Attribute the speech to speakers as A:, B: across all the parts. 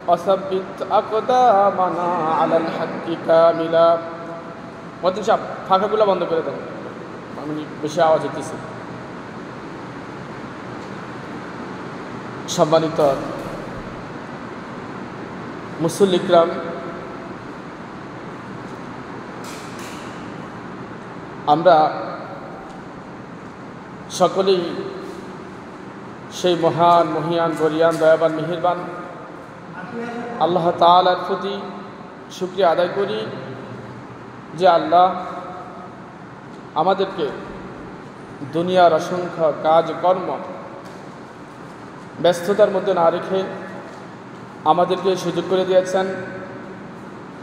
A: وثبت أقدامنا على الحق كاملا মতিন সাহেব ফাঁকাগুলো বন্ধ করে দেন, আমি বেশি আওয়াজ হইতেছে। সম্মানিত মুসল্লি ইকরাম, আমরা সকলেই সেই মহান মহিয়ান গরিয়ান দয়াবান মেহেরবান আল্লাহ তাআলার প্রতি শুকরিয়া আদায় করি যে আল্লাহ আমাদেরকে দুনিয়ার অসংখ্য কাজকর্ম ব্যস্ততার মধ্যে না রেখে আমাদেরকে সুযোগ করে দিয়েছেন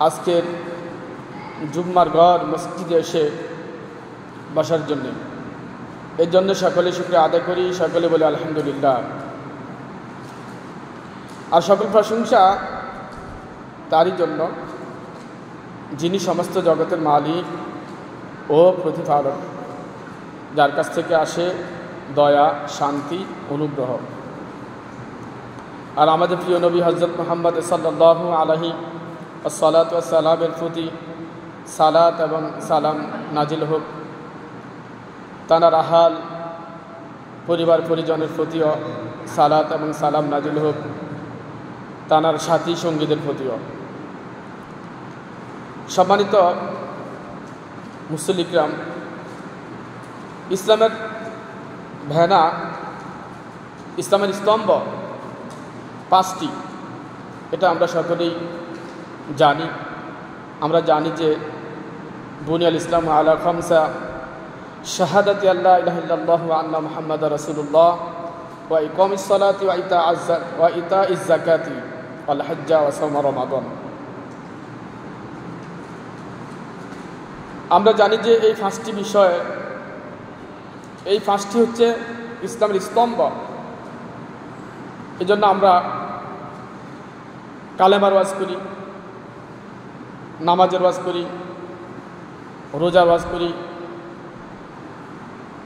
A: আজকের জুম্মার ঘর মসজিদে এসে বসার জন্যে। এর জন্য সকলে শুকরিয়া আদায় করি, সকলে বলে আলহামদুলিল্লাহ। আর সকল প্রশংসা তারই জন্য যিনি সমস্ত জগতের মালিক ও প্রতিপালক, যার কাছ থেকে আসে দয়া, শান্তি, অনুগ্রহ। আর আমাদের প্রিয় নবী হযরত মুহাম্মদ সাল্লাল্লাহু আলাইহি ওয়াসাল্লাতু ওয়াসসালামের প্রতি সালাত এবং সালাম নাজিল হোক। তাঁর আহাল পরিবার পরিজনের প্রতিও সালাত এবং সালাম নাজিল হোক, তাঁর সাথী সঙ্গীদের প্রতিও। সম্মানিত মুসল্লি ইকরাম, ইসলামের ভেনা, ইসলামের স্তম্ভ 5টি, এটা আমরা সকলেই জানি। আমরা জানি যে বুনিয়াল ইসলাম আলা খামসা, শাহাদাতি আল্লাহ ইলাহা ইল্লাল্লাহ ওয়া আন্না মুহাম্মাদার রাসূলুল্লাহ ওয়া ইকামিস সালাতি ওয়া ইতাইজ যাকাতি ওয়াল হজ্জা ওয়া সাওম রমাদান। আমরা জানি যে এই 5টি বিষয়, এই 5টি হচ্ছে ইসলামের স্তম্ভ। এই জন্য আমরা কালেমার ওয়াজ করি, নামাজের ওয়াজ করি, রোজার ওয়াজ করি,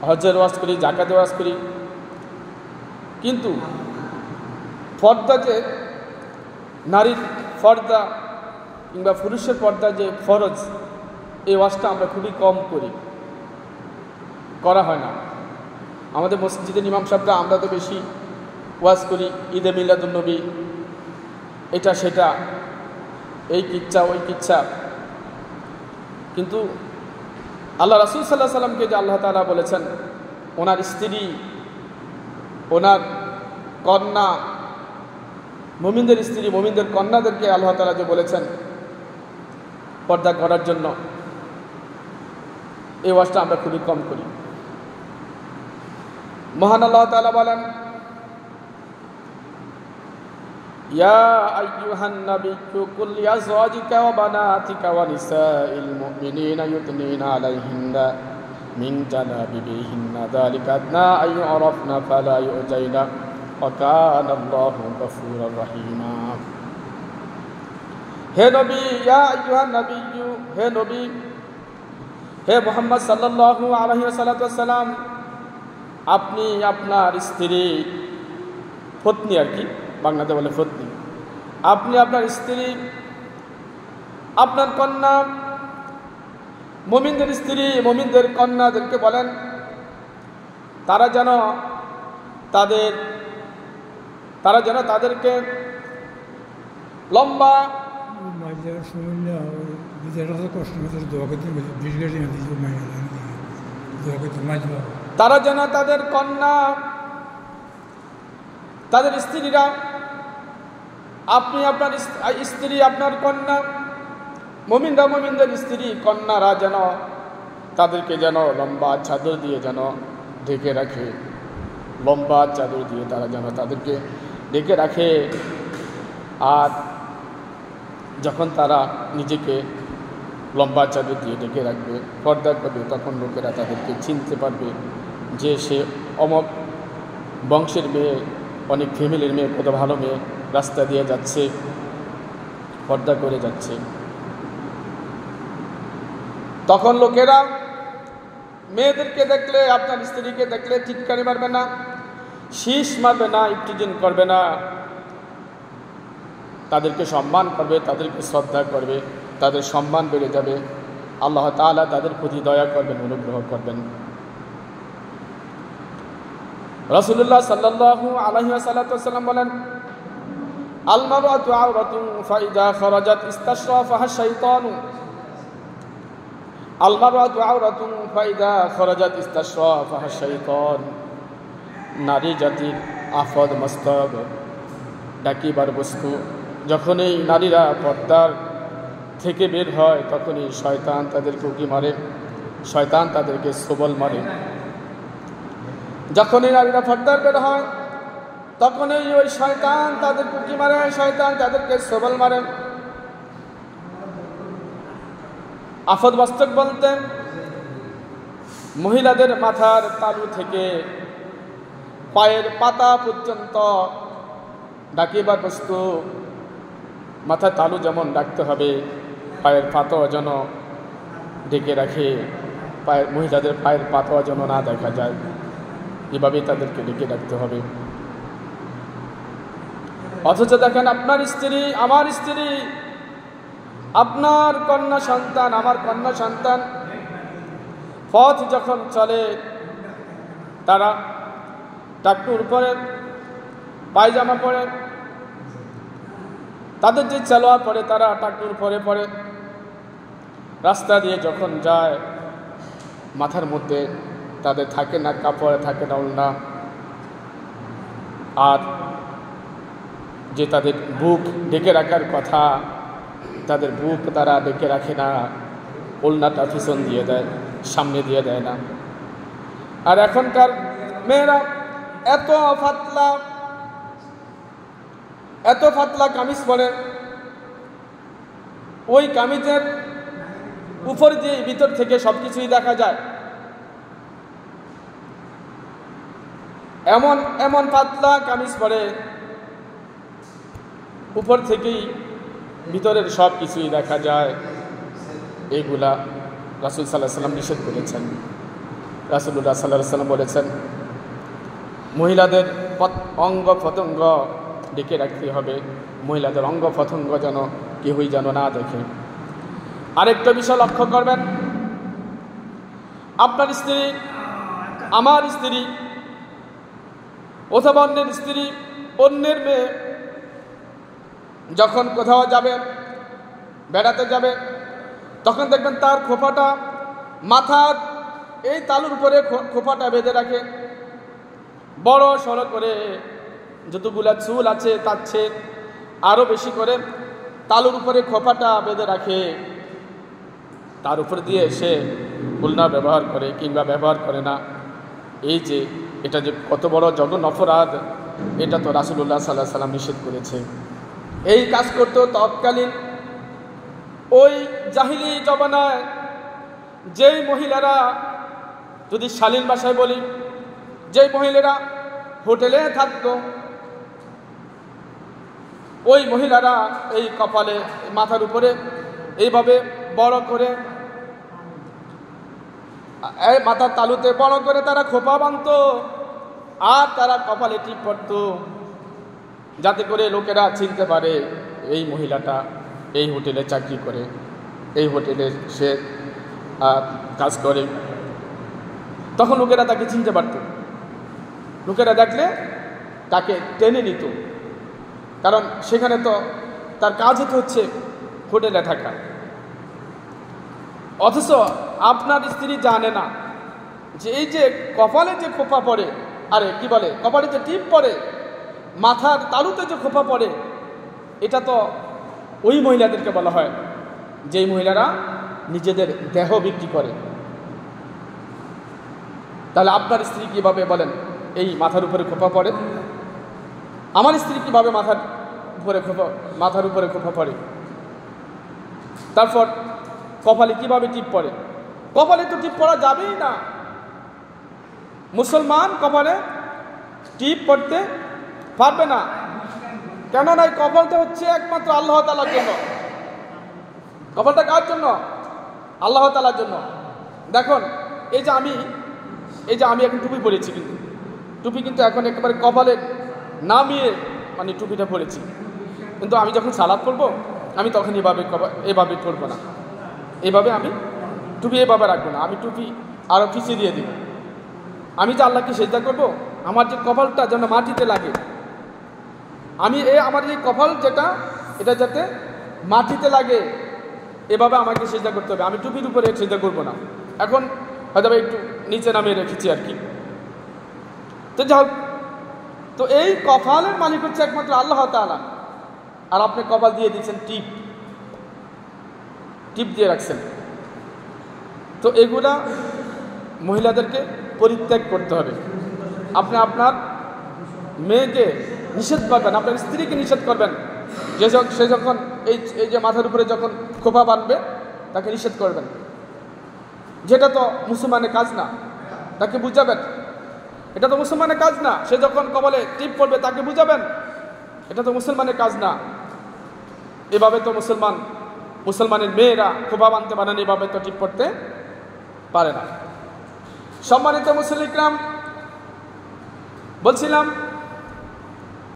A: হজ্জের ওয়াজ করি, জাকাতের ওয়াজ করি। কিন্তু পর্দা, যে নারীর পর্দা কিংবা পুরুষের পর্দা যে ফরজ, এই ওয়াজটা আমরা খুবই কম করা হয় না। আমাদের মসজিদের ইমাম সাহেবরা আমরা তো বেশি ওয়াজ করি, ঈদে মিলাদুন নবী, এটা সেটা, এই কিচ্ছা ওই কিচ্ছা। কিন্তু আল্লাহ রাসূল সাল্লাল্লাহু আলাইহি সাল্লামকে যে আল্লাহ তাআলা বলেছেন, ওনার স্ত্রী, ওনার কন্যা, মুমিনদের স্ত্রী, মুমিনদের কন্যাদেরকে আল্লাহ তাআলা যে বলেছেন পর্দা করার জন্য, এই ওয়াজটা আমরা খুবই কম করি। মহান আল্লাহ তাআলা বলেন, ইয়া আইয়ুহান নাবিয়্যু কুল লিআজওয়াজিকা ওয়া বানাতিকা ওয়া নিসাইল মুমিনিনা ইউদনিনা আলাইহিন্না মিন জালাবিবিহিন্না যালিকা আদনা আন ইউরাফনা ফালা ইউজাইনা ওয়া কানা আল্লাহু গফুরুর রহিমা। হে নবী, ইয়া আইয়ুহান নাবিয়্যু, হে নবী, হে মুহাম্মদ সাল্লাল্লাহু আলাইহি ওয়াসাল্লাম, আপনি আপনার স্ত্রী, পত্নী আর কি, বাংলাতে বলে পত্নী, আপনি আপনার স্ত্রী, আপনার কন্যা, মুমিনদের স্ত্রী, মুমিনদের কন্যাদেরকে বলেন তারা যেন তাদেরকে লম্বা তারা যেন তাদের কন্যা, তাদের স্ত্রীরা, আপনি আপনার স্ত্রী, আপনার কন্যা, মুমিনরা মুমিনদের স্ত্রী কন্যারা যেন তাদেরকে যেন লম্বা চাদর দিয়ে যেন ঢেকে রাখে, লম্বা চাদর দিয়ে তারা যেন তাদেরকে ঢেকে রাখে। আর যখন তারা নিজেকে লম্বা চাদর দিয়ে ঢেকে রাখবে, পর্দা করবে, তখন লোকেরা তাদেরকে চিনতে পারবে যে সে অমক বংশের মেয়ে, অনেক ফ্যামিলির মেয়ে, কত ভালো মেয়ে, রাস্তা দিয়ে যাচ্ছে, পর্দা করে যাচ্ছে। তখন লোকেরা মেয়েদেরকে দেখলে, আপনার স্ত্রীকে দেখলে টিটকারি মারবে না, শীষ মারবে না, ইফটিজিং করবে না, তাদেরকে সম্মান করবে, তাদেরকে শ্রদ্ধা করবে, তাদের সম্মান বেড়ে যাবে, আল্লাহ তাআলা তাদের প্রতি দয়া করবেন, অনুগ্রহ করবেন। রাসূলুল্লাহ সাল্লাল্লাহু আলাইহি ওয়াসাল্লাম বলেন, আল মারআতু আওরাতুন ফাইদা খারাজাত ইস্তাশরাফাহা শাইতানু। আল মারআতু আওরাতুন ফাইদা খারাজাত ইস্তাশরাফাহা শাইতান। নারী জাতির আফদ মস্তক, ডাকিবার বস্তু। যখনই নারীরা পর্দার থেকে বের হয় তখনই শয়তান তাদেরকে উকি মারে, শয়তান তাদেরকে সবল মারে। যখনই নারীরা পর্দার বের হয় তখনই ওই শয়তান তাদেরকে উকি মারে, শয়তান তাদেরকে সবল মারে। আফদ মস্তক বলতে মহিলাদের মাথার তালু থেকে পায়ের পাতা পর্যন্ত ডাকিবার বস্তু। মাথার তালু যেমন ডাকতে হবে, পায়ের পাতাও যেন ডেকে রাখে, মহিলাদের পায়ের পাতাও যেন না দেখা যায়, এভাবেই তাদেরকে ডেকে রাখতে হবে। অথচ দেখেন, আপনার স্ত্রী, আমার স্ত্রী, আপনার কন্যা সন্তান, আমার কন্যা সন্তান পথ যখন চলে, তারা টাকটুর পরে, পায়জামা পরে, তাদের যে সালোয়ার পরে তারা টাকটুর পরে পরে রাস্তা দিয়ে যখন যায়, মাথার মধ্যে তাদের থাকে না কাপড়, থাকে না ওড়না, আর যে তাদের বুক ঢেকে রাখার কথা, তাদের বুক তারা ঢেকে রাখে না, ওড়নাটা পিছন দিয়ে দেয়, সামনে দিয়ে দেয় না। আর এখনকার মেয়েরা এত পাতলা কামিজ পরে, ওই কামিজের উপর দিয়ে ভিতর থেকে সবকিছুই দেখা যায়। এমন এমন পাতলা কামিজ পরে, উপর থেকেই ভিতরের সব কিছুই দেখা যায়। এইগুলা রাসূল সাল্লাল্লাহু আলাইহি ওয়াসাল্লাম নিষেধ করেছেন। রাসূলুল্লাহ সাল্লাল্লাহু আলাইহি ওয়াসাল্লাম বলেছেন, মহিলাদের অঙ্গ প্রত্যঙ্গ ডেকে রাখতে হবে, মহিলাদের অঙ্গ প্রত্যঙ্গ যেন কেউই যেন না দেখে। আরেকটা বিষয় লক্ষ্য করবেন, আপনার স্ত্রী, আমার স্ত্রী অথবা অন্যের স্ত্রী, অন্যের মেয়ে যখন কোথাও যাবে, বেড়াতে যাবে, তখন দেখবেন তার খোপাটা মাথার এই তালুর উপরে খোপাটা বেঁধে রাখে, বড় সড়ো করে, যতগুলা চুল আছে তার চেয়ে আরও বেশি করে তালুর উপরে খোপাটা বেঁধে রাখে। তার উপর দিয়ে সে ওড়না ব্যবহার করে কিংবা ব্যবহার করে না। এই যে এটা যে কত বড় জঘন্য অপরাধ, এটা তো রাসূলুল্লাহ সাল্লাল্লাহু আলাইহি ওয়াসাল্লাম নিষেধ করেছে। এই কাজ করতো তৎকালীন ওই জাহিলি জমানায় যেই মহিলারা, যদি শালীন ভাষায় বলি, যেই মহিলারা হোটেলে থাকতো, ওই মহিলারা এই কপালে, মাথার উপরে এইভাবে বড় করে, মাথার তালুতে বড় করে তারা খোপা বাঁধত, আর তারা কপালে টিপ পড়ত, যাতে করে লোকেরা চিনতে পারে এই মহিলাটা এই হোটেলে চাকরি করে, এই হোটেলে সে কাজ করে। তখন লোকেরা তাকে চিনতে পারত, লোকেরা দেখলে তাকে টেনে নিত, কারণ সেখানে তো তার কাজই তো হচ্ছে হোটেলে থাকা। অথচ আপনার স্ত্রী জানে না যে এই যে কপালে যে খোপা পড়ে, আরে কি বলে, কপালে যে টিপ পড়ে, মাথার তালুতে যে খোপা পড়ে, এটা তো ওই মহিলাদেরকে বলা হয় যেই মহিলারা নিজেদের দেহ বিক্রি করে। তাহলে আপনার স্ত্রী কিভাবে বলেন এই মাথার উপরে খোপা পড়ে? আমার স্ত্রী কিভাবে মাথার উপরে খোপা পড়ে? তারপর কপালে কিভাবে টিপ পড়ে? কপালে তো টিপ পড়া যাবেই না। মুসলমান কপালে টিপ পড়তে পারবে না, কেননা এই কপালটা হচ্ছে একমাত্র আল্লাহ তাআলার জন্য। কপালটা কার জন্য? আল্লাহ তাআলার জন্য। দেখুন, এই যে আমি এখন টুপি পরেছি, কিন্তু টুপি কিন্তু এখন একেবারে কপালে নামিয়ে মানে টুপিটা পরেছি। কিন্তু আমি যখন সালাত পড়বো আমি তখন এভাবে পড়বো না, এভাবে আমি টুপি এভাবে রাখবো না, আমি টুপি আরও পিছিয়ে দিয়ে দিব। আমি যে আল্লাহকে সেজদা করব, আমার যে কপালটা যেন মাটিতে লাগে, আমার এই কপাল যেটা, এটা যাতে মাটিতে লাগে, এভাবে আমাকে সেজদা করতে হবে। আমি টুপির উপরে সেজদা করবো না। এখন হয়তো একটু নিচে নামিয়ে রেখেছি আর কি। তো যাই হোক, তো এই কপালের মালিক হচ্ছে একমাত্র আল্লাহ তাআলা। আর আপনি কপাল দিয়ে দিচ্ছেন টিপ দিয়ে রাখছেন। তো এগুলা মহিলাদেরকে পরিত্যাগ করতে হবে। আপনি আপনার মেয়েকে নিষেধ করবেন, আপনার স্ত্রীকে নিষেধ করবেন, সে যখন এই যে মাথার উপরে যখন খোপা বাঁধবে তাকে নিষেধ করবেন। যেটা তো মুসলমানের কাজ না, তাকে বুঝাবেন। এটা তো মুসলমানের কাজ না। সে যখন কপালে টিপ পড়বে তাকে বুঝাবেন, এটা তো মুসলমানের কাজ না। এভাবে তো মুসলমানের মেয়েরা খোপা বাঁধতে পারে না, এভাবে তো টিপ পড়তে পারে না। সম্মানিত মুসলিম ইকরাম, বলছিলাম